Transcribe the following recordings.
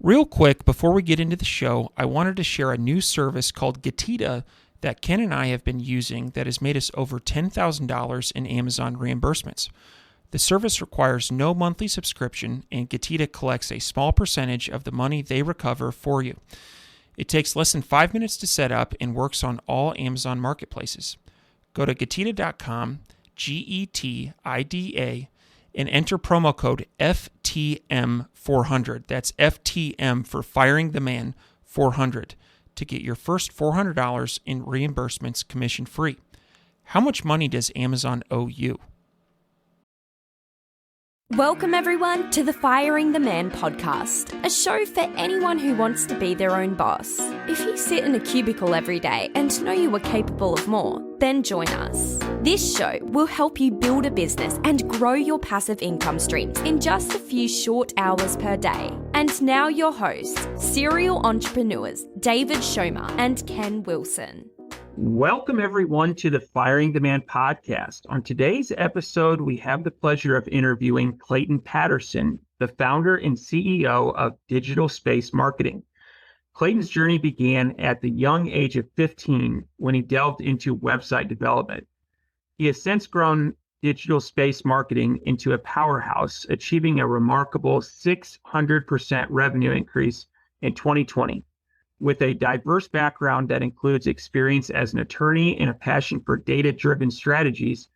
Real quick, before we get into the show, I wanted to share a new service called Getita that Ken and I have been using that has made us over $10,000 in Amazon reimbursements. The service requires no monthly subscription, and Getita collects a small percentage of the money they recover for you. It takes less than 5 minutes to set up and works on all Amazon marketplaces. Go to Getita.com, Getida, and enter promo code FTM400. That's FTM for Firing the Man 400 to get your first $400 in reimbursements commission free. How much money does Amazon owe you? Welcome everyone to the Firing the Man podcast, a show for anyone who wants to be their own boss. If you sit in a cubicle every day and know you are capable of more, then join us. This show will help you build a business and grow your passive income streams in just a few short hours per day. And now your hosts, serial entrepreneurs David Schomer and Ken Wilson. Welcome, everyone, to the Firing the Man podcast. On today's episode, we have the pleasure of interviewing Clayton Patterson, the founder and CEO of Digital Space Marketing. Clayton's journey began at the young age of 15 when he delved into website development. He has since grown Digital Space Marketing into a powerhouse, achieving a remarkable 600% revenue increase in 2020. With a diverse background that includes experience as an attorney and a passion for data-driven strategies,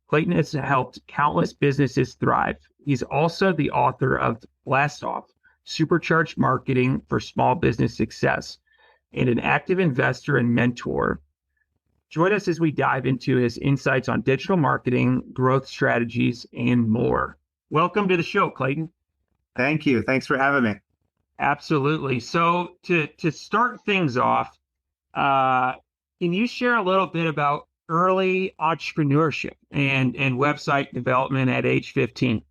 Clayton has helped countless businesses thrive. He's also the author of Blast Off, Supercharged Marketing for Small Business Success, and an active investor and mentor. Join us as we dive into his insights on digital marketing, growth strategies, and more. Welcome to the show, Clayton. Thank you. Thanks for having me. Absolutely. So to start things off, can you share a little bit about early entrepreneurship and website development at age 15?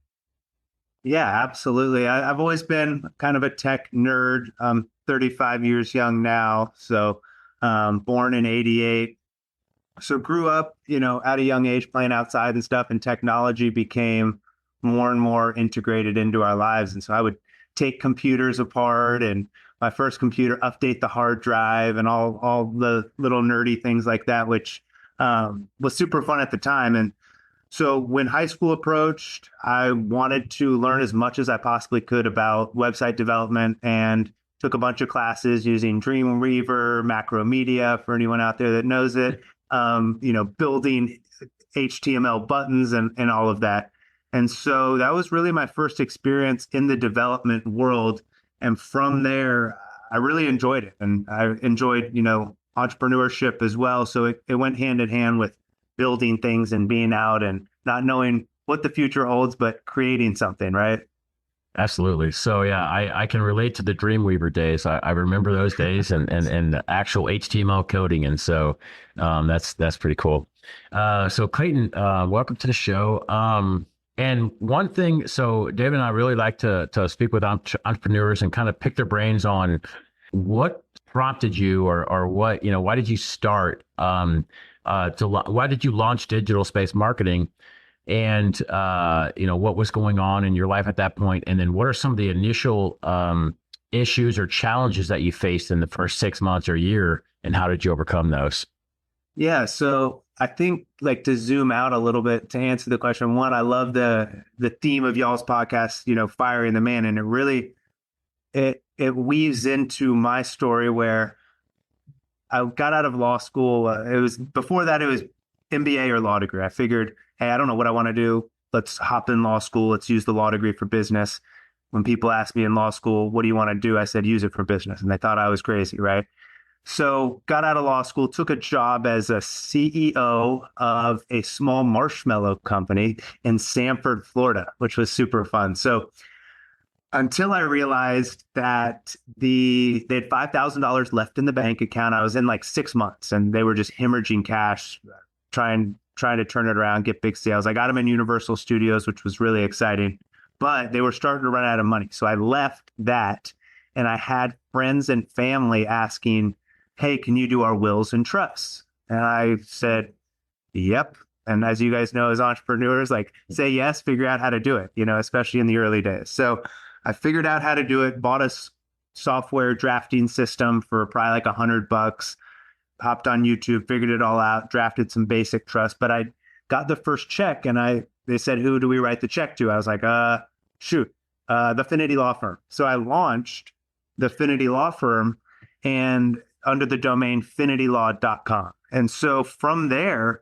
Yeah, absolutely. I've always been kind of a tech nerd. I'm 35 years young now, so born in 88. So grew up, at a young age playing outside and stuff, and technology became more and more integrated into our lives. And so I would take computers apart, and my first computer, update the hard drive and all the little nerdy things like that, which was super fun at the time. And so when high school approached, I wanted to learn as much as I possibly could about website development and took a bunch of classes using Dreamweaver, Macromedia, for anyone out there that knows it, building HTML buttons and all of that. And so that was really my first experience in the development world. And from there, I really enjoyed it. And I enjoyed, entrepreneurship as well. So it went hand in hand with building things and being out and not knowing what the future holds, but creating something, right? Absolutely. So yeah, I can relate to the Dreamweaver days. I remember those days and the actual HTML coding. And so that's pretty cool. So Clayton, welcome to the show. And one thing, so David and I really like to speak with entrepreneurs and kind of pick their brains on what prompted you or what, why did you start, why did you launch Digital Space Marketing, and, what was going on in your life at that point? And then what are some of the initial issues or challenges that you faced in the first 6 months or year, and how did you overcome those? Yeah, so I think to zoom out a little bit to answer the question. One, I love the theme of y'all's podcast, Firing the Man. And it really, it weaves into my story where I got out of law school. Before that, it was MBA or law degree. I figured, hey, I don't know what I want to do. Let's hop in law school. Let's use the law degree for business. When people asked me in law school, what do you want to do? I said, use it for business. And they thought I was crazy, right? So got out of law school, took a job as a CEO of a small marshmallow company in Sanford, Florida, which was super fun. So until I realized that they had $5,000 left in the bank account, I was in 6 months and they were just hemorrhaging cash, trying to turn it around, get big sales. I got them in Universal Studios, which was really exciting, but they were starting to run out of money. So I left that, and I had friends and family asking, hey, can you do our wills and trusts? And I said, yep. And as you guys know, as entrepreneurs, say yes, figure out how to do it, especially in the early days. So I figured out how to do it, bought a software drafting system for probably like $100. Hopped on YouTube, figured it all out, drafted some basic trust. But I got the first check, and they said, "Who do we write the check to?" I was like, shoot, the Finity Law Firm. So I launched the Finity Law Firm, and under the domain finitylaw.com. And so from there,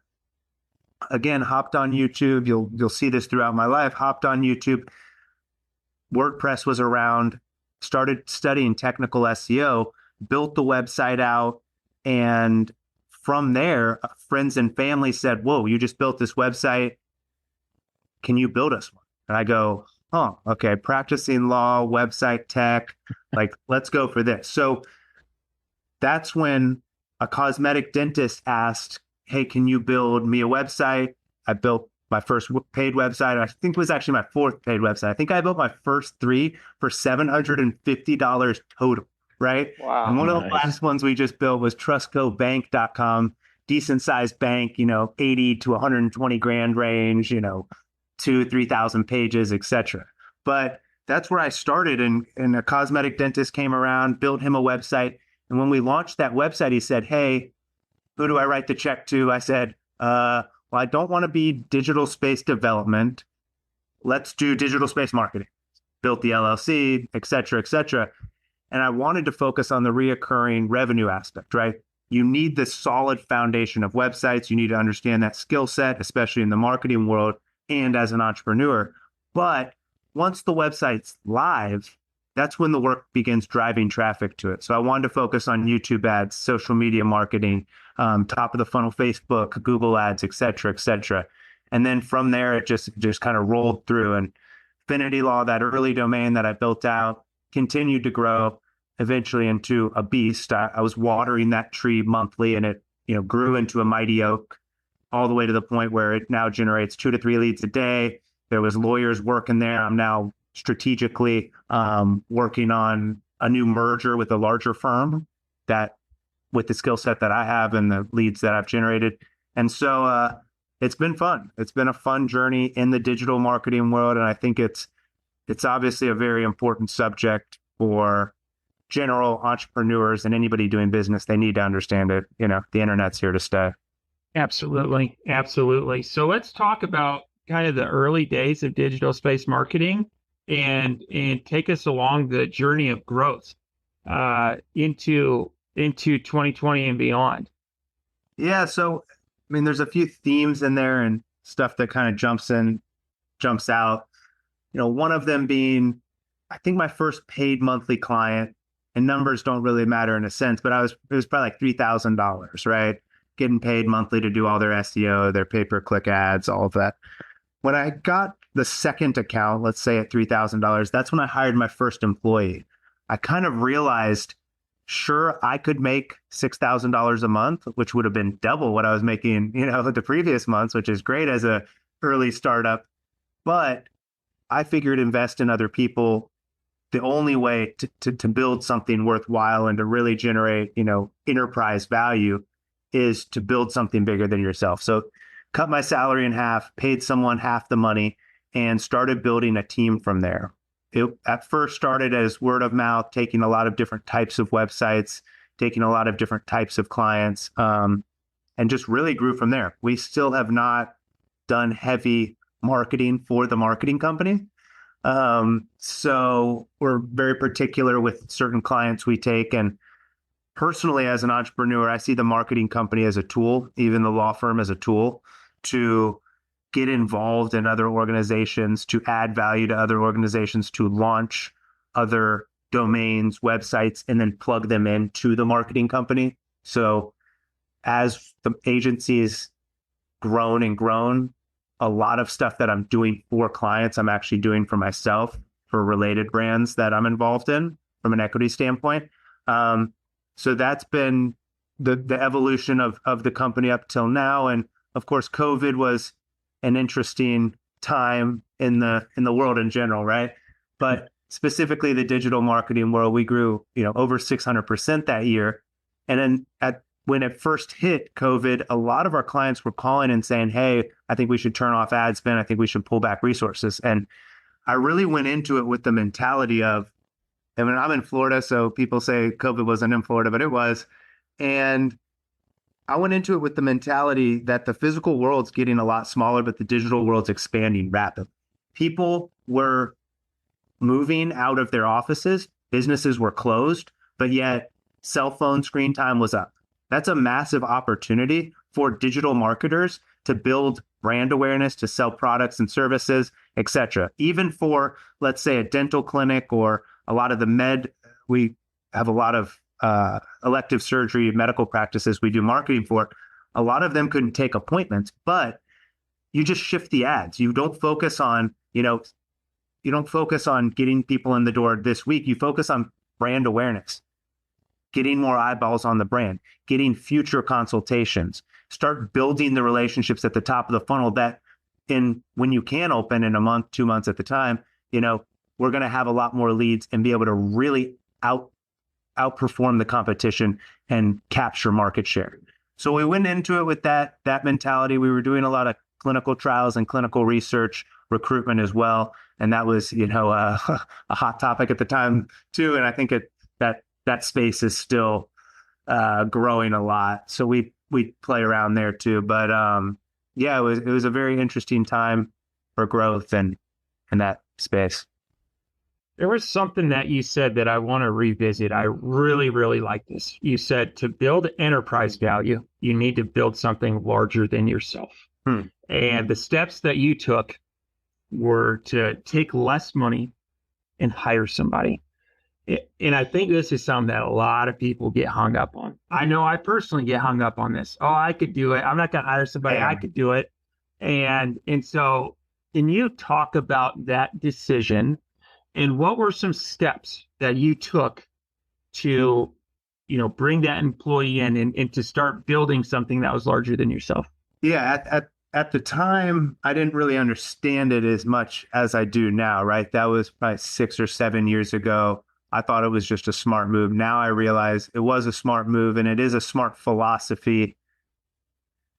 again, hopped on YouTube. You'll see this throughout my life. Hopped on YouTube. WordPress was around. Started studying technical SEO. Built the website out. And from there, friends and family said, "Whoa, you just built this website. Can you build us one?" And I go, "Oh, okay. Practicing law, website tech, like, let's go for this." So that's when a cosmetic dentist asked, "Hey, can you build me a website?" I built my first paid website. I think it was actually my fourth paid website. I think I built my first three for $750 total. Right. Wow. And one of the last ones we just built was trustcobank.com, decent sized bank, 80 to 120 grand range, 3,000 pages, etc. But that's where I started. And a cosmetic dentist came around, built him a website. And when we launched that website, he said, "Hey, who do I write the check to?" I said, well, I don't want to be digital space development. Let's do digital space marketing. Built the LLC, et cetera, et cetera. And I wanted to focus on the reoccurring revenue aspect, right? You need this solid foundation of websites. You need to understand that skill set, especially in the marketing world and as an entrepreneur. But once the website's live, that's when the work begins driving traffic to it. So I wanted to focus on YouTube ads, social media marketing, top of the funnel, Facebook, Google ads, et cetera, et cetera. And then from there, it just kind of rolled through. And Finity Law, that early domain that I built out, continued to grow eventually into a beast. I was watering that tree monthly, and it grew into a mighty oak, all the way to the point where it now generates 2 to 3 leads a day. There was lawyers working there. I'm now strategically working on a new merger with a larger firm that, with the skill set that I have and the leads that I've generated. And so it's been fun. It's been a fun journey in the digital marketing world. And I think it's obviously a very important subject for general entrepreneurs and anybody doing business. They need to understand it. The internet's here to stay. Absolutely. Absolutely. So let's talk about kind of the early days of digital space marketing and take us along the journey of growth into 2020 and beyond. Yeah. So, there's a few themes in there and stuff that kind of jumps out. One of them being, I think my first paid monthly client, and numbers don't really matter in a sense, but it was probably like $3,000, right? Getting paid monthly to do all their SEO, their pay-per-click ads, all of that. When I got the second account, let's say at $3,000, that's when I hired my first employee. I kind of realized, sure, I could make $6,000 a month, which would have been double what I was making, the previous months, which is great as a early startup. But I figured invest in other people. The only way to build something worthwhile and to really generate, enterprise value is to build something bigger than yourself. So cut my salary in half, paid someone half the money, and started building a team from there. It at first started as word of mouth, taking a lot of different types of websites, taking a lot of different types of clients, and just really grew from there. We still have not done heavy marketing for the marketing company. So we're very particular with certain clients we take. And personally, as an entrepreneur, I see the marketing company as a tool, even the law firm as a tool to get involved in other organizations, to add value to other organizations, to launch other domains, websites, and then plug them into the marketing company. So as the agency's grown and grown, a lot of stuff that I'm doing for clients, I'm actually doing for myself, for related brands that I'm involved in from an equity standpoint. So that's been the evolution of the company up till now. And of course, COVID was an interesting time in the world in general, right? But specifically the digital marketing world, we grew, over 600% that year. And then when it first hit COVID, a lot of our clients were calling and saying, "Hey, I think we should turn off ad spend. I think we should pull back resources." And I really went into it with the mentality of, I mean, I'm in Florida, so people say COVID wasn't in Florida, but it was. And I went into it with the mentality that the physical world's getting a lot smaller, but the digital world's expanding rapidly. People were moving out of their offices, businesses were closed, but yet cell phone screen time was up. That's a massive opportunity for digital marketers to build brand awareness, to sell products and services, et cetera. Even for, let's say, a dental clinic or a lot of we have a lot of elective surgery medical practices we do marketing for. A lot of them couldn't take appointments, but you just shift the ads. You don't focus on, you don't focus on getting people in the door this week. You focus on brand awareness, getting more eyeballs on the brand, getting future consultations, start building the relationships at the top of the funnel that when you can open in a month, 2 months at the time, we're going to have a lot more leads and be able to really outperform the competition and capture market share. So we went into it with that mentality. We were doing a lot of clinical trials and clinical research, recruitment as well. And that was, a hot topic at the time too. And I think that space is still growing a lot. So we play around there too. But it was a very interesting time for growth and in that space. There was something that you said that I want to revisit. I really, really like this. You said to build enterprise value, you need to build something larger than yourself. And the steps that you took were to take less money and hire somebody. And I think this is something that a lot of people get hung up on. I know I personally get hung up on this. Oh, I could do it. I'm not going to hire somebody. I could do it. And so can you talk about that decision? And what were some steps that you took to, bring that employee in and to start building something that was larger than yourself? Yeah, at the time, I didn't really understand it as much as I do now, right? That was probably 6 or 7 years ago. I thought it was just a smart move. Now I realize it was a smart move, and it is a smart philosophy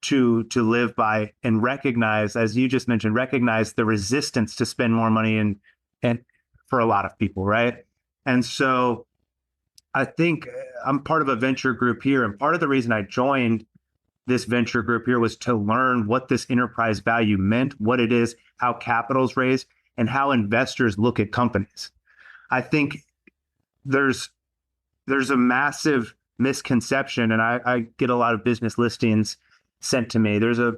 to live by and recognize, as you just mentioned, recognize the resistance to spend more money and for a lot of people, right? And so I think I'm part of a venture group here. And part of the reason I joined this venture group here was to learn what this enterprise value meant, what it is, how capital's raised, and how investors look at companies. I think there's a massive misconception, and I get a lot of business listings sent to me. There's a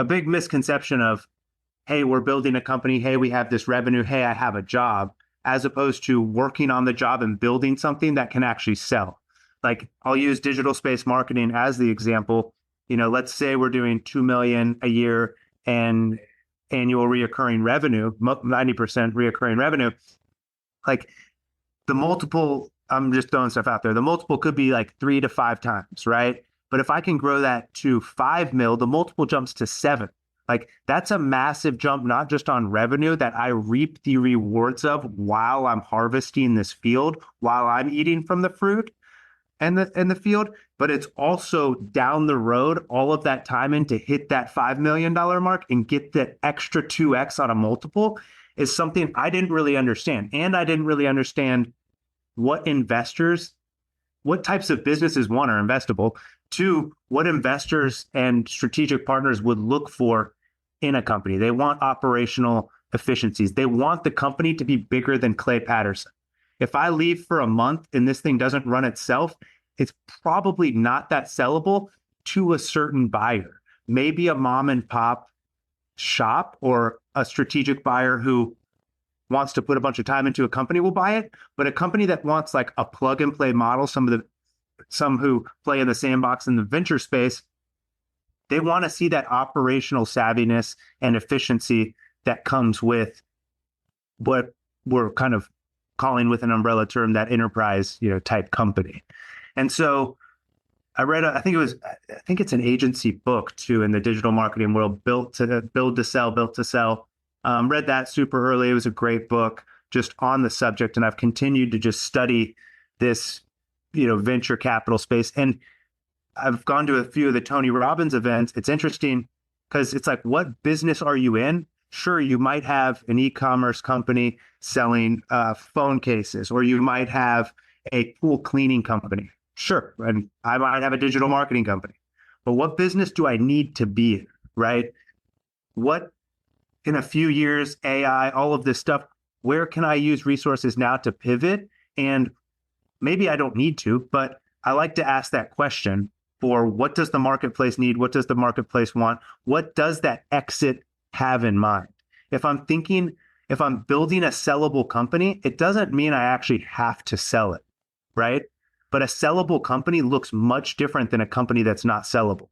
big misconception of, hey, we're building a company. Hey, we have this revenue. Hey, I have a job, as opposed to working on the job and building something that can actually sell. Like, I'll use digital space marketing as the example. Let's say we're doing $2 million a year and annual reoccurring revenue, 90% reoccurring revenue. Like, the multiple, I'm just throwing stuff out there. The multiple could be like 3 to 5 times, right? But if I can grow that to 5 mil, the multiple jumps to 7. Like, that's a massive jump, not just on revenue that I reap the rewards of while I'm harvesting this field, while I'm eating from the fruit and the field, but it's also down the road, all of that time in to hit that $5 million mark and get that extra 2x on a multiple is something I didn't really understand. And I didn't really understand what types of businesses, one, are investable, two, what investors and strategic partners would look for in a company. They want operational efficiencies. They want the company to be bigger than Clay Paterson. If I leave for a month and this thing doesn't run itself, it's probably not that sellable to a certain buyer. Maybe a mom and pop shop or a strategic buyer who wants to put a bunch of time into a company will buy it. But a company that wants like a plug and play model, some who play in the sandbox in the venture space, they want to see that operational savviness and efficiency that comes with what we're kind of calling with an umbrella term that enterprise, type company. And so I read, I think it's an agency book too in the digital marketing world, built to sell. Read that super early. It was a great book just on the subject. And I've continued to just study this, venture capital space. And I've gone to a few of the Tony Robbins events. It's interesting because it's like, what business are you in Sure, you might have an e-commerce company selling phone cases, or you might have a pool cleaning company. Sure, and I might have a digital marketing company. But what business do I need to be in, right? What, in a few years, AI, all of this stuff, where can I use resources now to pivot? And maybe I don't need to, but I like to ask that question for what does the marketplace need? What does the marketplace want? What does that exit have in mind? If I'm building a sellable company, it doesn't mean I actually have to sell it, right? But a sellable company looks much different than a company that's not sellable.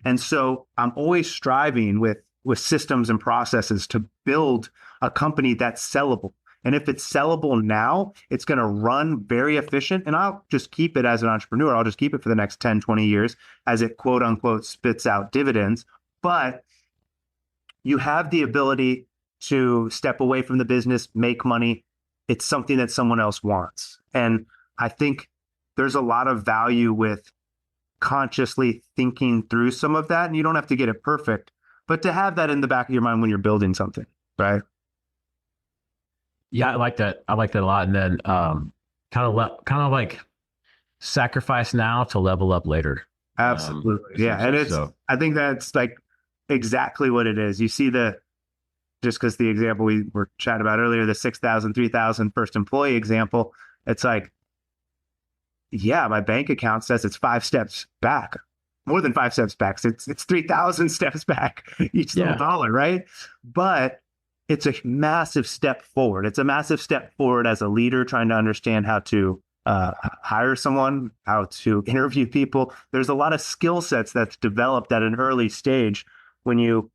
And so I'm always striving with systems and processes to build a company that's sellable. And if it's sellable now, it's going to run very efficient. And I'll just keep it as an entrepreneur. I'll just keep it for the next 10, 20 years as it quote unquote spits out dividends. But you have the ability to step away from the business, make money. It's something that someone else wants. And I think there's a lot of value with consciously thinking through some of that. And you don't have to get it perfect, but to have that in the back of your mind when you're building something, right? Yeah, I like that. I like that a lot. And then kind of like sacrifice now to level up later. Absolutely. Yeah. And I think that's like exactly what it is. You see just because the example we were chatting about earlier, the 6,000, 3,000 first employee example, it's like, yeah, my bank account says it's 5 steps back, more than 5 steps back. So it's 3,000 steps back each little dollar, right? But it's a massive step forward. It's a massive step forward as a leader trying to understand how to hire someone, how to interview people. There's a lot of skill sets that's developed at an early stage when you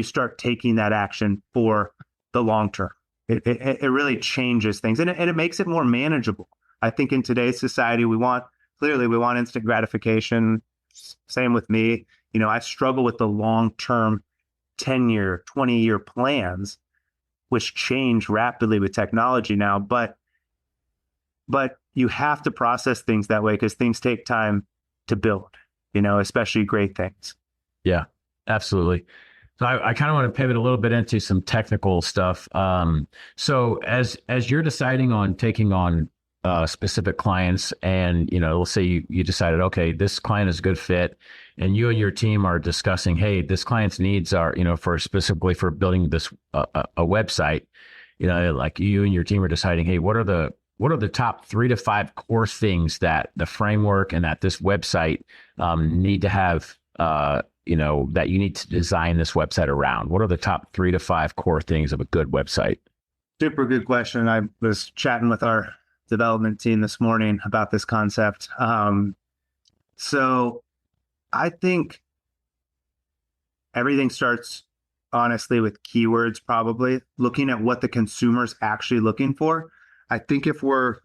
start taking that action for the long term. It really changes things, and it makes it more manageable. I think in today's society, we want instant gratification. Same with me. I struggle with the long-term 10-year, 20-year plans, which change rapidly with technology now. But you have to process things that way because things take time to build, especially great things. Yeah, absolutely. So I kind of want to pivot a little bit into some technical stuff. So as you're deciding on taking on specific clients, and let's say you decided, okay, this client is a good fit, and you and your team are discussing, hey, this client's needs are specifically for building this a website. Like you and your team are deciding, hey, what are the top 3 to 5 core things that the framework and that this website need to have, that you need to design this website around? What are the top 3 to 5 core things of a good website? Super good question. I was chatting with our development team this morning about this concept. So I think everything starts honestly with keywords, probably looking at what the consumer's actually looking for. I think if we're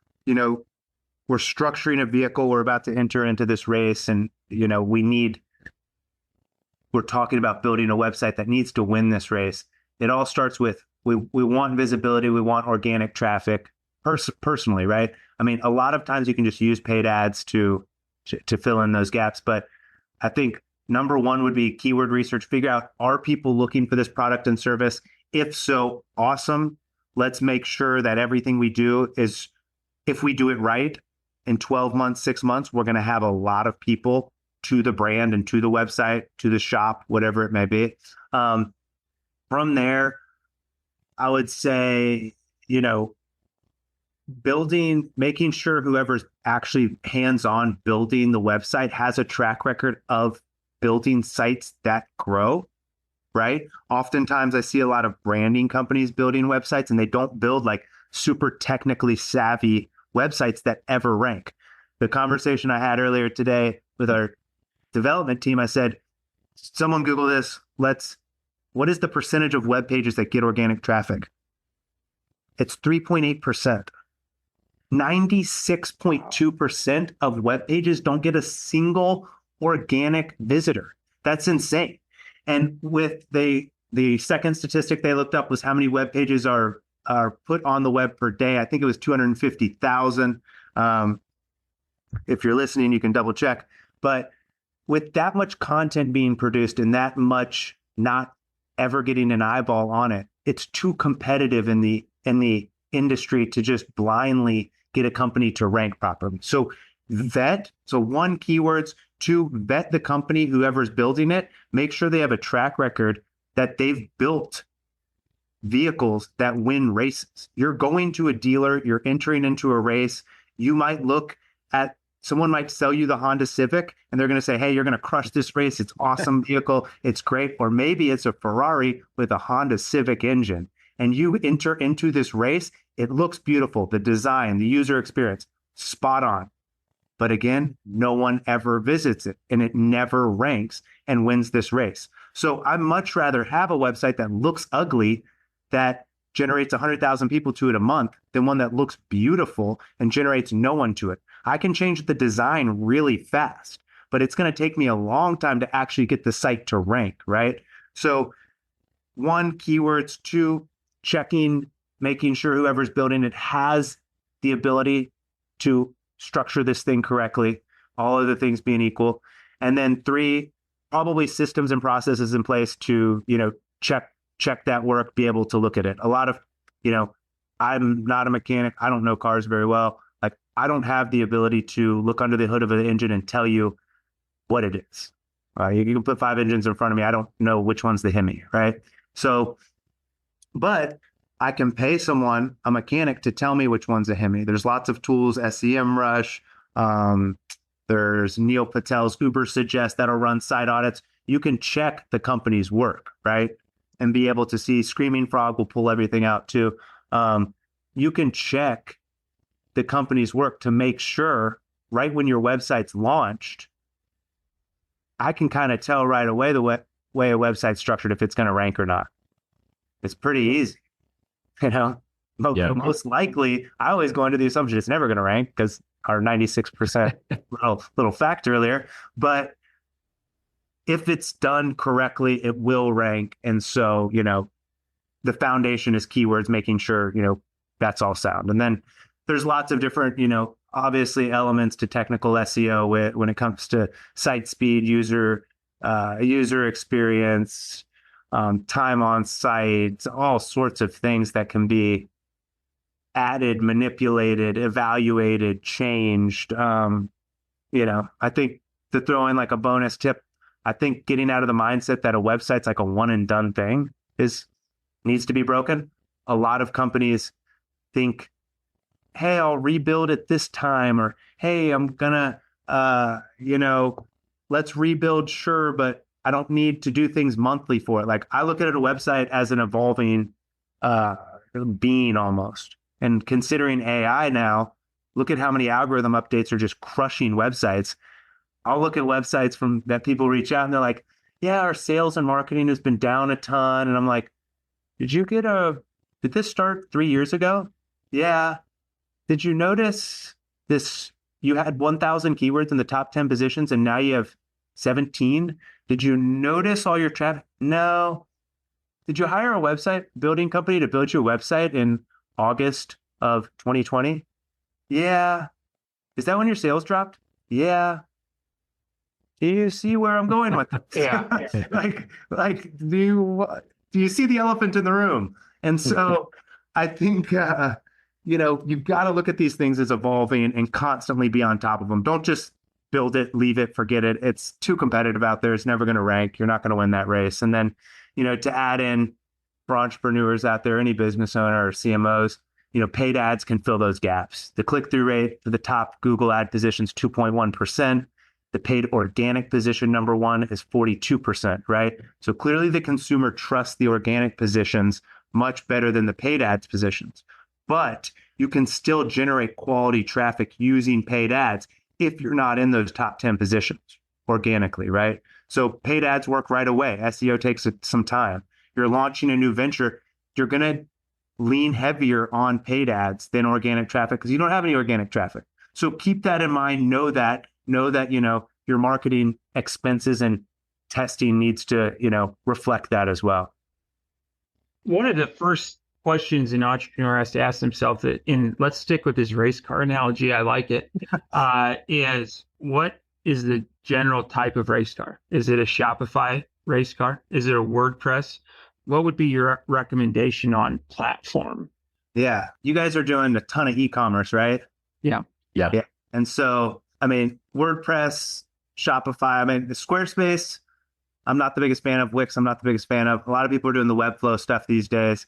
structuring a vehicle, we're about to enter into this race, and we're talking about building a website that needs to win this race. It all starts with, we want visibility. We want organic traffic personally, right? I mean, a lot of times you can just use paid ads to fill in those gaps. But I think number one would be keyword research. Figure out, are people looking for this product and service? If so, awesome. Let's make sure that everything we do is, if we do it right, in 12 months, 6 months, we're going to have a lot of people to the brand and to the website, to the shop, whatever it may be. From there, I would say, making sure whoever's actually hands-on building the website has a track record of building sites that grow, right? Oftentimes I see a lot of branding companies building websites, and they don't build like super technically savvy websites that ever rank. The conversation I had earlier today with our development team, I said, someone Google this. What is the percentage of web pages that get organic traffic? It's 3.8%. 96.2% of web pages don't get a single organic visitor. That's insane. And with the second statistic they looked up was how many web pages are put on the web per day. I think it was 250,000. If you're listening, you can double check. But with that much content being produced and that much not ever getting an eyeball on it. It's too competitive in the industry to just blindly get a company to rank properly. So vet. So one, keywords. Two, vet the company, whoever's building it. Make sure they have a track record that they've built vehicles that win races. You're going to a dealer, you're entering into a race. You might look at someone might sell you the Honda Civic and they're going to say, hey, you're going to crush this race. It's awesome vehicle. It's great. Or maybe it's a Ferrari with a Honda Civic engine. And you enter into this race. It looks beautiful. The design, the user experience, spot on. But again, no one ever visits it and it never ranks and wins this race. So I'd much rather have a website that looks ugly, that generates 100,000 people to it a month, than one that looks beautiful and generates no one to it. I can change the design really fast, but it's going to take me a long time to actually get the site to rank, right? So one, keywords. Two, checking, making sure whoever's building it has the ability to structure this thing correctly, all other things being equal. And then three, probably systems and processes in place to, check that work, be able to look at it. A lot of, I'm not a mechanic. I don't know cars very well. Like, I don't have the ability to look under the hood of an engine and tell you what it is. You can put 5 engines in front of me. I don't know which one's the Hemi, right? So, but I can pay someone, a mechanic, to tell me which one's a Hemi. There's lots of tools, SEMrush. There's Neil Patel's Uber Suggest that'll run site audits. You can check the company's work, right? And be able to see. Screaming Frog will pull everything out too. You can check the company's work to make sure right when your website's launched, I can kind of tell right away the way a website's structured if it's going to rank or not. It's pretty easy. Most likely, I always go into the assumption it's never going to rank because our 96% little fact earlier. But if it's done correctly, it will rank. And so, the foundation is keywords, making sure, that's all sound. And then there's lots of different, obviously elements to technical SEO when it comes to site speed, user experience, time on site, all sorts of things that can be added, manipulated, evaluated, changed. I think, to throw in like a bonus tip, I think getting out of the mindset that a website's like a one and done thing needs to be broken. A lot of companies think, hey, I'll rebuild it this time, or hey, I'm gonna, let's rebuild, sure, but I don't need to do things monthly for it. Like, I look at a website as an evolving being almost. And considering AI now, look at how many algorithm updates are just crushing websites. I'll look at websites that people reach out and they're like, yeah, our sales and marketing has been down a ton. And I'm like, did this start 3 years ago? Yeah. Did you notice this? You had 1,000 keywords in the top 10 positions and now you have 17. Did you notice all your traffic? No. Did you hire a website building company to build you a website in August of 2020? Yeah. Is that when your sales dropped? Yeah. Do you see where I'm going with this? Yeah. Do you see the elephant in the room? And so I think, you've got to look at these things as evolving and constantly be on top of them. Don't just build it, leave it, forget it. It's too competitive out there. It's never going to rank. You're not going to win that race. And then, to add in for entrepreneurs out there, any business owner or CMOs, paid ads can fill those gaps. The click-through rate for the top Google ad positions, 2.1%. The paid organic position, number one, is 42%, right? So clearly the consumer trusts the organic positions much better than the paid ads positions. But you can still generate quality traffic using paid ads if you're not in those top 10 positions organically, right? So paid ads work right away. SEO takes some time. You're launching a new venture, you're going to lean heavier on paid ads than organic traffic because you don't have any organic traffic. So keep that in mind. Know that, your marketing expenses and testing needs to, reflect that as well. One of the first questions an entrepreneur has to ask themselves, let's stick with this race car analogy, I like it, is what is the general type of race car? Is it a Shopify race car? Is it a WordPress? what would be your recommendation on platform? Yeah. You guys are doing a ton of e-commerce, right? Yeah. Yeah. And so, I mean, WordPress, Shopify, I mean, the Squarespace, I'm not the biggest fan of. Wix, I'm not the biggest fan of. A lot of people are doing the Webflow stuff these days.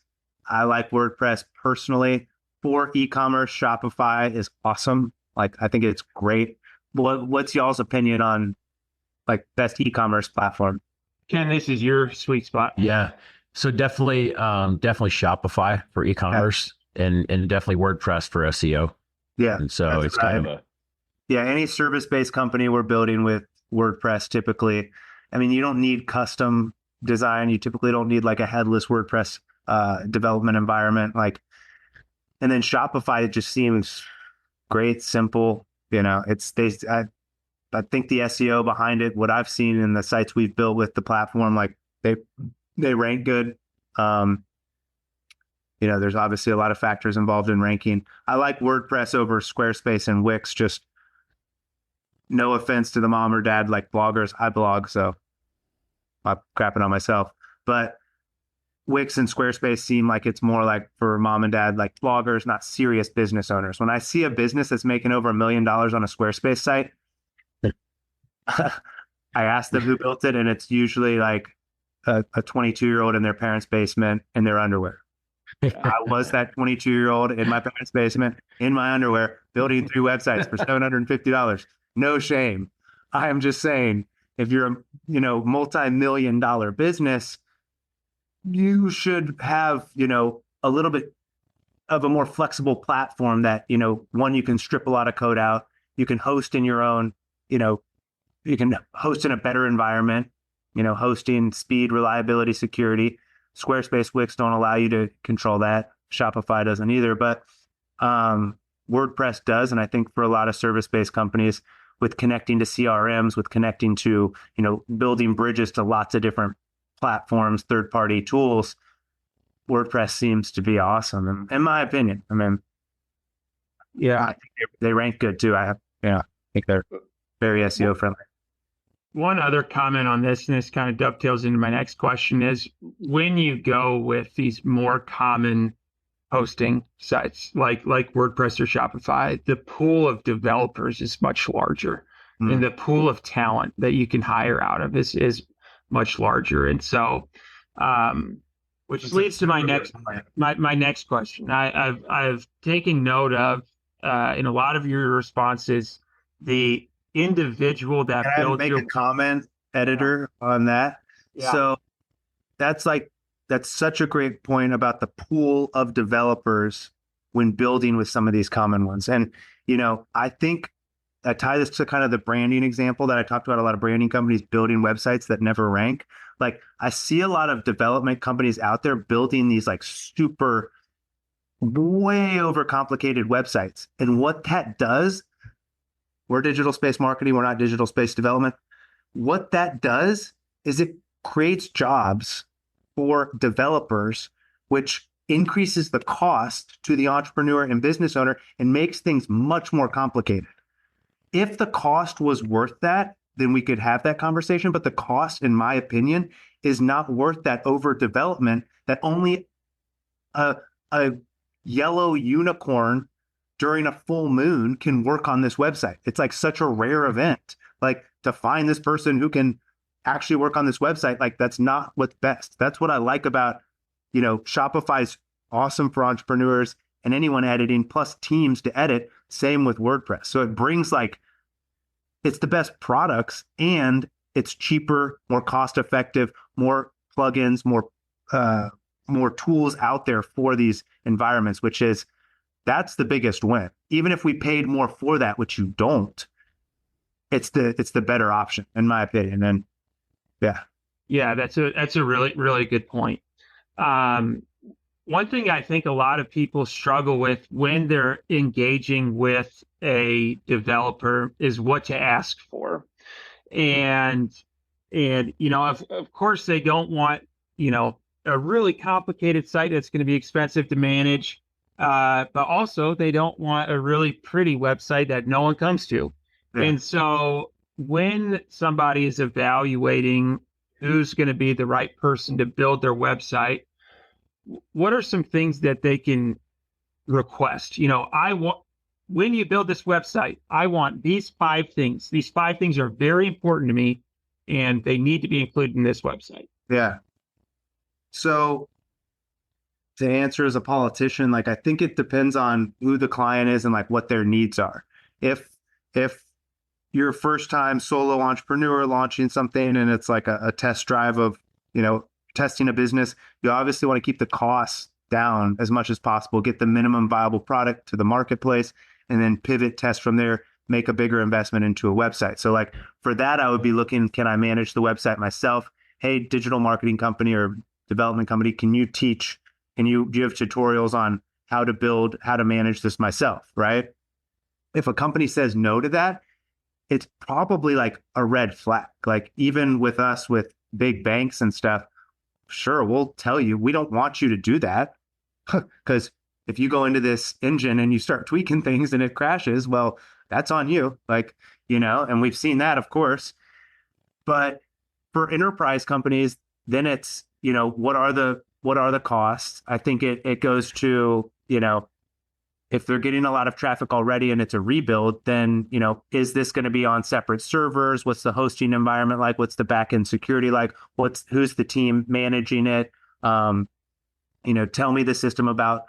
I like WordPress personally. For e-commerce, Shopify is awesome. Like, I think it's great. What's y'all's opinion on like best e-commerce platform? Ken, this is your sweet spot. Yeah. So definitely Shopify for e-commerce and definitely WordPress for SEO. Yeah. And so it's kind of any service-based company we're building with WordPress typically. I mean, you don't need custom design. You typically don't need like a headless WordPress development environment. And then Shopify, it just seems great, simple. I think the SEO behind it, what I've seen in the sites we've built with the platform, like they rank good. There's obviously a lot of factors involved in ranking. I like WordPress over Squarespace and Wix. Just no offense to the mom or dad like bloggers. I blog, so I'm crapping on myself. But Wix and Squarespace seem like it's more like for mom and dad, like bloggers, not serious business owners. When I see a business that's making over $1 million on a Squarespace site, I ask them who built it, and it's usually like a 22-year-old in their parents' basement in their underwear. I was that 22-year-old in my parents' basement in my underwear building 3 websites for $750. No shame. I am just saying, if you're a multi-million-dollar business, you should have a little bit of a more flexible platform that one, you can strip a lot of code out, you can host in your own, you can host in a better environment, hosting, speed, reliability, security. Squarespace, Wix don't allow you to control that. Shopify doesn't either, but WordPress does. And I think for a lot of service-based companies, with connecting to CRMs, with connecting to, building bridges to lots of different platforms, third-party tools, WordPress seems to be awesome, in my opinion. I mean, I think they rank good too. I think they're very SEO friendly. One other comment on this, and this kind of dovetails into my next question, is when you go with these more common hosting sites like WordPress or Shopify, the pool of developers is much larger, and the pool of talent that you can hire out of is much larger. And so, which leads to my next question. I've taken note of in a lot of your responses, the individual that builds make a comment, editor, on that. Yeah. So that's such a great point about the pool of developers when building with some of these common ones. And I think I tie this to kind of the branding example that I talked about. A lot of branding companies building websites that never rank. Like, I see a lot of development companies out there building these like super way overcomplicated websites. And what that does, we're digital space marketing, we're not digital space development. What that does is it creates jobs for developers, which increases the cost to the entrepreneur and business owner and makes things much more complicated. If the cost was worth that, then we could have that conversation. But the cost, in my opinion, is not worth that overdevelopment that only a yellow unicorn during a full moon can work on this website. It's like such a rare event. Like, to find this person who can actually work on this website, like, that's not what's best. That's what I like about, Shopify's awesome for entrepreneurs and anyone editing, plus teams to edit. Same with WordPress. So it brings it's the best products, and it's cheaper, more cost effective, more plugins, more tools out there for these environments, that's the biggest win. Even if we paid more for that, which you don't, it's the better option, in my opinion. And that's a really, really good point. One thing I think a lot of people struggle with when they're engaging with a developer is what to ask for. And of course they don't want, a really complicated site that's going to be expensive to manage. But also they don't want a really pretty website that no one comes to. Yeah. And so when somebody is evaluating who's going to be the right person to build their website, what are some things that they can request? I want, when you build this website, I want these 5 things. These 5 things are very important to me, and they need to be included in this website. Yeah. So to answer as a politician, like I think it depends on who the client is and like what their needs are. If you're a first time solo entrepreneur launching something and it's like a test drive of, testing a business, you obviously want to keep the costs down as much as possible, get the minimum viable product to the marketplace, and then pivot, test from there, make a bigger investment into a website. So like for that, I would be looking, can I manage the website myself? Hey, digital marketing company or development company, do you have tutorials on how to manage this myself, right? If a company says no to that, it's probably like a red flag. Like even with us, with big banks and stuff, sure, we'll tell you, we don't want you to do that. Because if you go into this engine and you start tweaking things and it crashes, well, that's on you. Like, and we've seen that, of course. But for enterprise companies, then it's, what are the costs? I think it goes to, if they're getting a lot of traffic already and it's a rebuild, then, is this going to be on separate servers? What's the hosting environment like? What's the backend security like? Who's the team managing it? Tell me the system about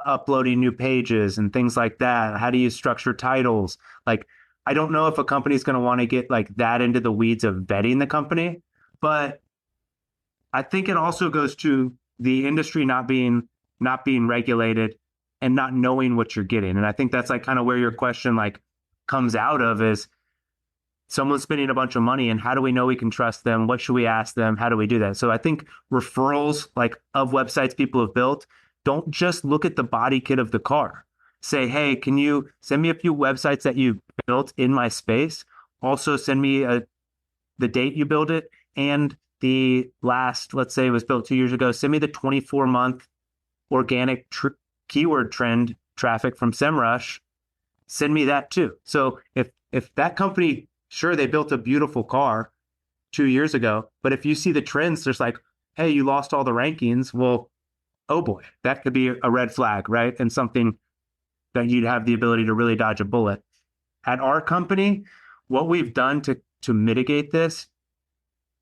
uploading new pages and things like that. How do you structure titles? Like, I don't know if a company is going to want to get like that into the weeds of vetting the company, but I think it also goes to the industry not being regulated and not knowing what you're getting. And I think that's like kind of where your question like comes out of, is someone's spending a bunch of money and how do we know we can trust them? What should we ask them? How do we do that? So I think referrals like of websites people have built, don't just look at the body kit of the car. Say, hey, can you send me a few websites that you built in my space? Also send me the date you built it and the last, let's say it was built 2 years ago, send me the 24-month organic keyword trend traffic from SEMrush. Send me that too. So if that company, sure, they built a beautiful car 2 years ago, but if you see the trends, there's like, hey, you lost all the rankings. Well, oh boy, that could be a red flag, right? And something that you'd have the ability to really dodge a bullet. At our company, what we've done to mitigate this,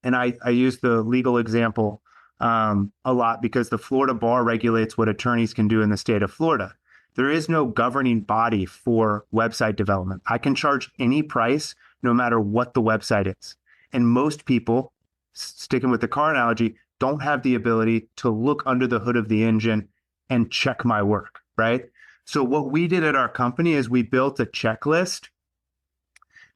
and I use the legal example a lot because the Florida bar regulates what attorneys can do in the state of Florida. There is no governing body for website development. I can charge any price no matter what the website is. And most people, sticking with the car analogy, don't have the ability to look under the hood of the engine and check my work, right? So what we did at our company is we built a checklist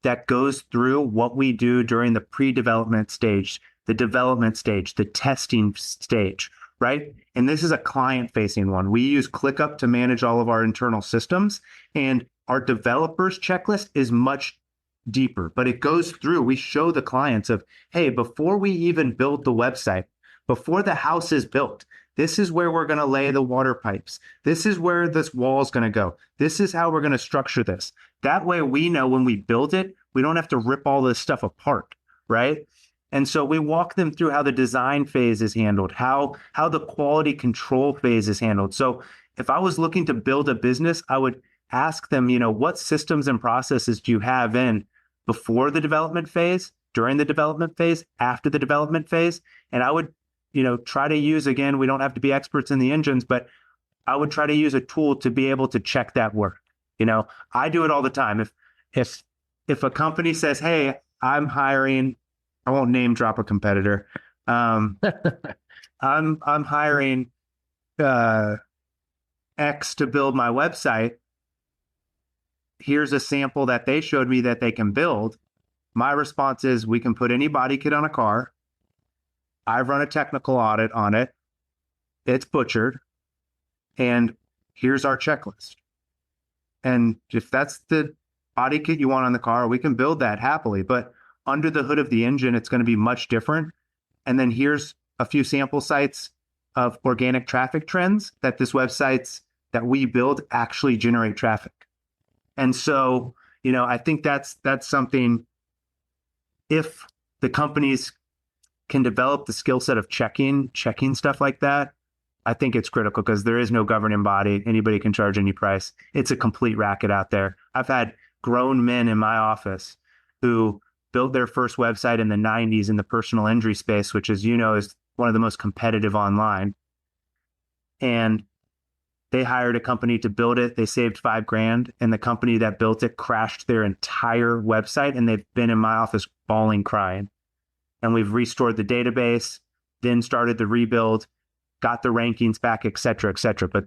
that goes through what we do during the pre-development stage, the development stage, the testing stage, right? And this is a client-facing one. We use ClickUp to manage all of our internal systems, and our developers checklist is much deeper, but it goes through, we show the clients of, hey, before we even build the website, before the house is built, this is where we're going to lay the water pipes. This is where this wall is going to go. This is how we're going to structure this. That way we know when we build it, we don't have to rip all this stuff apart, right? And so we walk them through how the design phase is handled, how the quality control phase is handled. So if I was looking to build a business, I would ask them, what systems and processes do you have in before the development phase, during the development phase, after the development phase? And I would, try to use, again, we don't have to be experts in the engines, but I would try to use a tool to be able to check that work. I do it all the time. If a company says, hey, I'm hiring, I won't name drop a competitor. I'm hiring X to build my website. Here's a sample that they showed me that they can build. My response is, we can put any body kit on a car. I've run a technical audit on it. It's butchered. And here's our checklist. And if that's the body kit you want on the car, we can build that happily. But under the hood of the engine, it's going to be much different. And then here's a few sample sites of organic traffic trends that this websites that we build actually generate traffic. And so, I think that's something, if the company's can develop the skill set of checking stuff like that, I think it's critical because there is no governing body. Anybody can charge any price. It's a complete racket out there. I've had grown men in my office who built their first website in the 90s in the personal injury space, which, as you know, is one of the most competitive online. And they hired a company to build it. They saved $5,000, and the company that built it crashed their entire website. And they've been in my office bawling, crying. And we've restored the database, then started the rebuild, got the rankings back, et cetera, et cetera. But,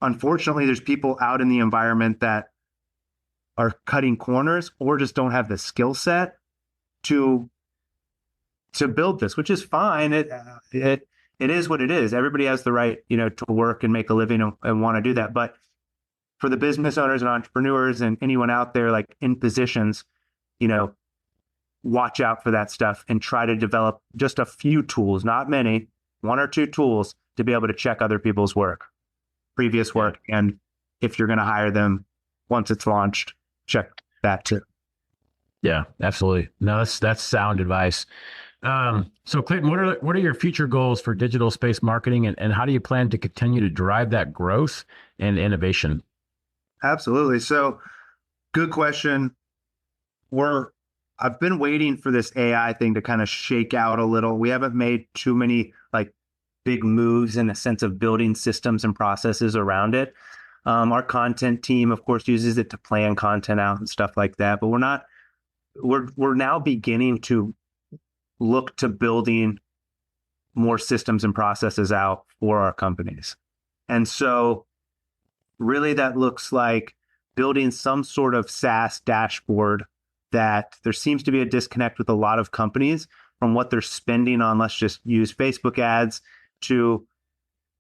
unfortunately, there's people out in the environment that are cutting corners or just don't have the skill set to build this, which is fine. It is what it is. Everybody has the right, to work and make a living and want to do that. But for the business owners and entrepreneurs and anyone out there like in positions, watch out for that stuff and try to develop just a few tools, not many, 1 or 2 tools to be able to check other people's work, previous work. And if you're going to hire them once it's launched, check that too. Yeah, absolutely. No, that's sound advice. So Clayton, what are your future goals for digital space marketing, and how do you plan to continue to drive that growth and innovation? Absolutely. So good question. I've been waiting for this AI thing to kind of shake out a little. We haven't made too many like big moves in the sense of building systems and processes around it. Our content team, of course, uses it to plan content out and stuff like that. But we're now beginning to look to building more systems and processes out for our companies. And so really that looks like building some sort of SaaS dashboard that there seems to be a disconnect with a lot of companies from what they're spending on. Let's just use Facebook ads to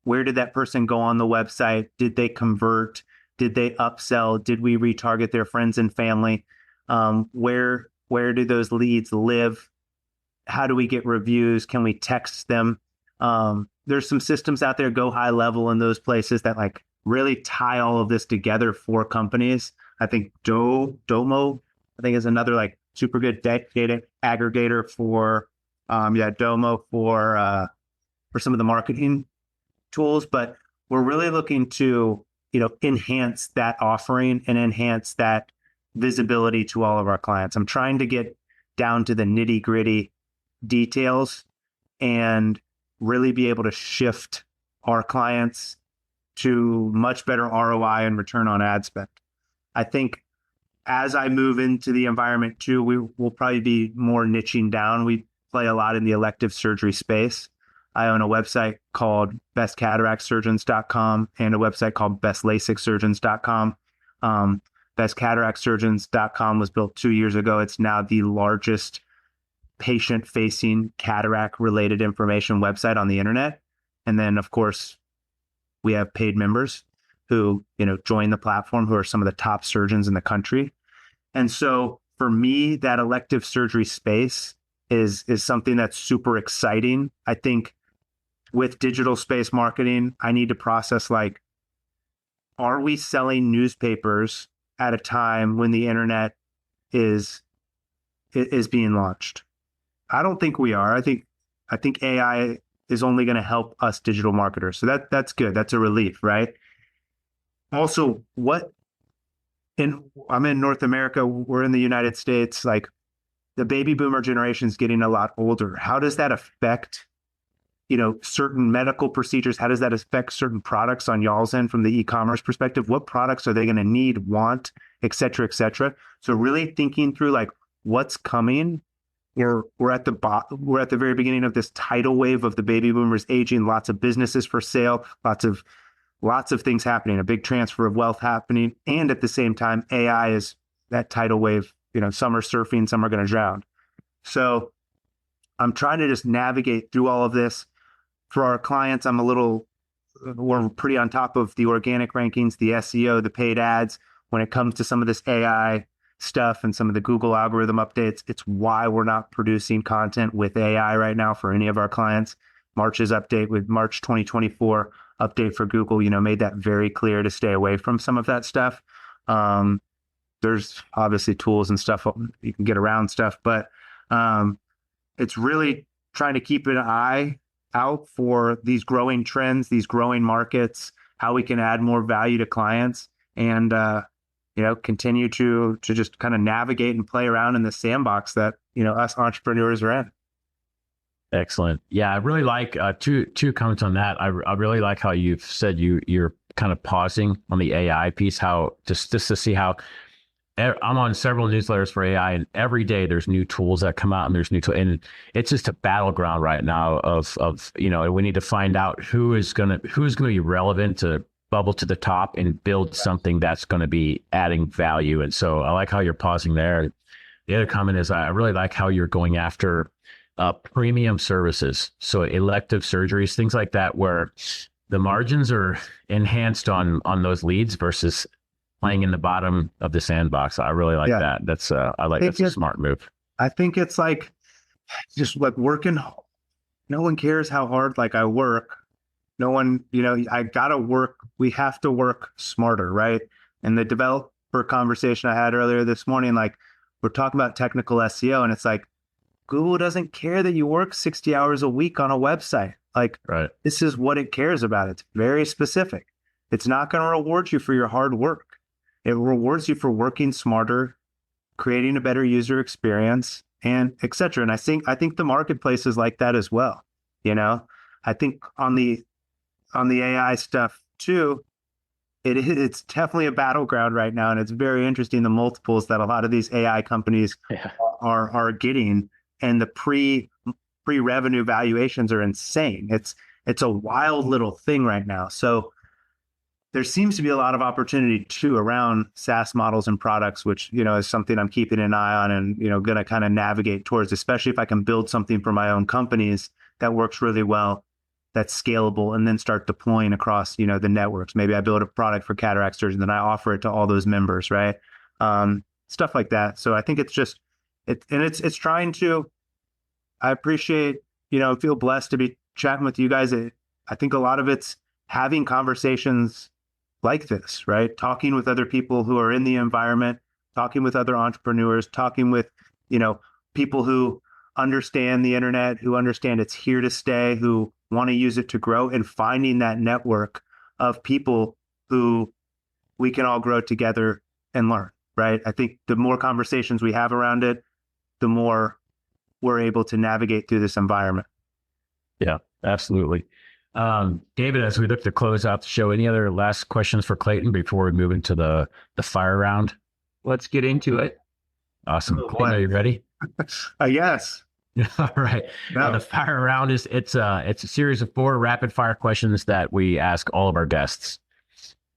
where did that person go on the website? Did they convert? Did they upsell? Did we retarget their friends and family? Where do those leads live? How do we get reviews? Can we text them? There's some systems out there, Go High Level, in those places that like really tie all of this together for companies. I think Domo, is another like super good data aggregator for Domo for some of the marketing tools. But we're really looking to enhance that offering and enhance that visibility to all of our clients. I'm trying to get down to the nitty gritty details and really be able to shift our clients to much better ROI and return on ad spend. I think as I move into the environment too, we will probably be more niching down. We play a lot in the elective surgery space. I own a website called bestcataractsurgeons.com and a website called bestlasicsurgeons.com. Bestcataractsurgeons.com was built 2 years ago. It's now the largest patient-facing cataract-related information website on the internet. And then, of course, we have paid members who, join the platform, who are some of the top surgeons in the country. And so for me, that elective surgery space is something that's super exciting. I think with digital space marketing, I need to process like, are we selling newspapers at a time when the internet is being launched? I don't think we are. I think AI is only going to help us digital marketers. So that's good. That's a relief, right? Also, I'm in North America. We're in the United States. Like the baby boomer generation is getting a lot older. How does that affect, certain medical procedures? How does that affect certain products on y'all's end from the e-commerce perspective? What products are they going to need, want, et cetera, et cetera? So really thinking through like what's coming. We're at the very beginning of this tidal wave of the baby boomers aging, lots of businesses for sale, lots of things happening, a big transfer of wealth happening. And at the same time, AI is that tidal wave, some are surfing, some are going to drown. So I'm trying to just navigate through all of this. For our clients, we're pretty on top of the organic rankings, the SEO, the paid ads. When it comes to some of this AI stuff and some of the Google algorithm updates, it's why we're not producing content with AI right now for any of our clients. March's update with March 2024 update for Google, made that very clear to stay away from some of that stuff. There's obviously tools and stuff you can get around stuff, but it's really trying to keep an eye out for these growing trends, these growing markets, how we can add more value to clients, and continue to just kind of navigate and play around in the sandbox that us entrepreneurs are in. Excellent. Yeah, I really like two comments on that. I really like how you've said you're kind of pausing on the AI piece. How just to see how I'm on several newsletters for AI, and every day there's new tools that come out, and there's new tools, and it's just a battleground right now of we need to find out who's gonna be relevant to bubble to the top and build something that's going to be adding value. And so I like how you're pausing there. The other comment is I really like how you're going after premium services, so elective surgeries, things like that, where the margins are enhanced on those leads versus playing in the bottom of the sandbox. I really like that. That's that's a smart move. I think it's like just like working. No one cares how hard I work. No one, I gotta work. We have to work smarter, right? And the developer conversation I had earlier this morning, we're talking about technical SEO, and it's like Google doesn't care that you work 60 hours a week on a website. Right. This is what it cares about. It's very specific. It's not going to reward you for your hard work. It rewards you for working smarter, creating a better user experience, and et cetera. And I think the marketplace is like that as well. I think on the AI stuff too, it's definitely a battleground right now, and it's very interesting the multiples that a lot of these AI companies are getting, and the pre-revenue valuations are insane. It's a wild little thing right now. So there seems to be a lot of opportunity too around SaaS models and products, which is something I'm keeping an eye on and going to kind of navigate towards, especially if I can build something for my own companies that works really well, that's scalable, and then start deploying across the networks. Maybe I build a product for cataract surgeons and then I offer it to all those members, right? Stuff like that. So I think it's just it's trying to. I appreciate feel blessed to be chatting with you guys. I think a lot of it's having conversations like this, right? Talking with other people who are in the environment, talking with other entrepreneurs, talking with people who understand the internet, who understand it's here to stay, who want to use it to grow, and finding that network of people who we can all grow together and learn, right? I think the more conversations we have around it, the more we're able to navigate through this environment. Yeah, absolutely. David, as we look to close out the show, any other last questions for Clayton before we move into the fire round? Let's get into it. Awesome. Clayton, are you ready? Yes. All right. No. The fire round is it's a series of 4 rapid fire questions that we ask all of our guests.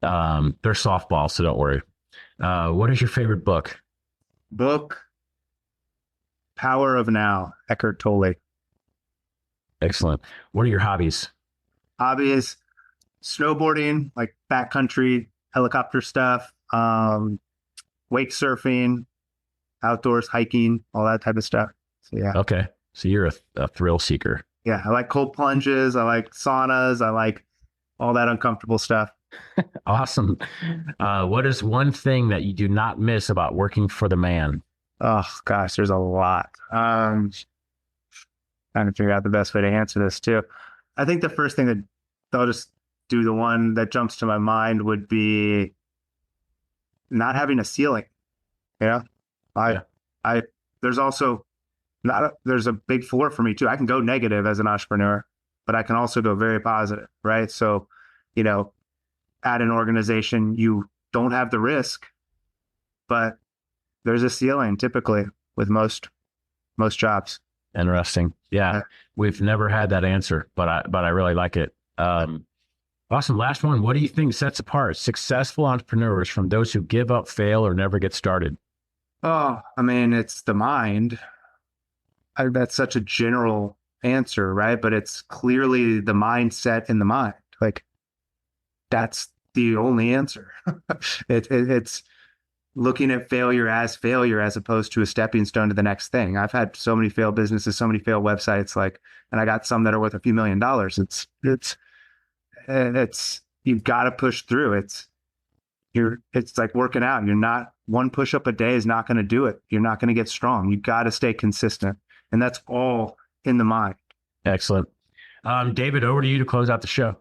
They're softball, so don't worry. What is your favorite book? Power of Now, Eckhart Tolle. Excellent. What are your hobbies? Hobbies, snowboarding, like backcountry, helicopter stuff, wake surfing, outdoors hiking, all that type of stuff. So yeah. Okay. So you're a thrill seeker. Yeah. I like cold plunges. I like saunas. I like all that uncomfortable stuff. Awesome. What is one thing that you do not miss about working for the man? Oh gosh, there's a lot. Trying to figure out the best way to answer this too. I think the first thing that I'll just do, the one that jumps to my mind, would be not having a ceiling. There's also there's a big floor for me too. I can go negative as an entrepreneur, but I can also go very positive, right? So, at an organization, you don't have the risk, but there's a ceiling typically with most jobs. Interesting. Yeah. We've never had that answer, but I really like it. Awesome. Last one. What do you think sets apart successful entrepreneurs from those who give up, fail, or never get started? Oh, I mean, it's the mind. That's such a general answer, right? But it's clearly the mindset in the mind. That's the only answer. It's looking at failure as opposed to a stepping stone to the next thing. I've had so many failed businesses, so many failed websites, and I got some that are worth a few $1 million. It's you've got to push through. It's like working out. You're not, one push-up a day is not going to do it. You're not going to get strong. You got to stay consistent. And that's all in the mind. Excellent. David, over to you to close out the show.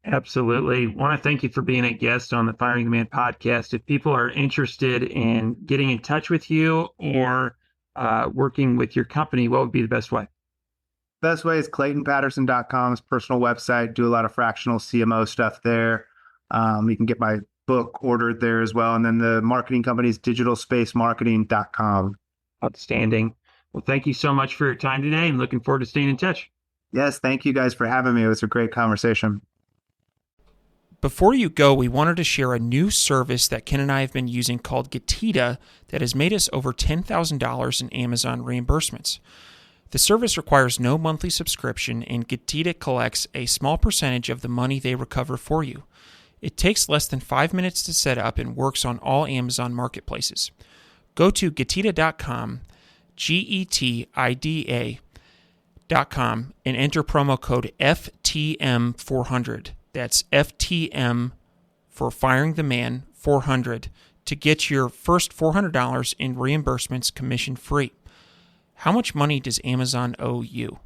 Absolutely. Want to thank you for being a guest on the Firing the Man podcast. If people are interested in getting in touch with you or working with your company, what would be the best way? Best way is ClaytonPatterson.com's personal website. Do a lot of fractional CMO stuff there. You can get my book ordered there as well. And then the marketing company is digitalspacemarketing.com. Outstanding. Well, thank you so much for your time today and looking forward to staying in touch. Yes, thank you guys for having me. It was a great conversation. Before you go, we wanted to share a new service that Ken and I have been using called Getita that has made us over $10,000 in Amazon reimbursements. The service requires no monthly subscription, and Getita collects a small percentage of the money they recover for you. It takes less than 5 minutes to set up and works on all Amazon marketplaces. Go to Getita.com, Getida.com, and enter promo code FTM400. That's FTM for Firing the Man 400 to get your first $400 in reimbursements commission free. How much money does Amazon owe you?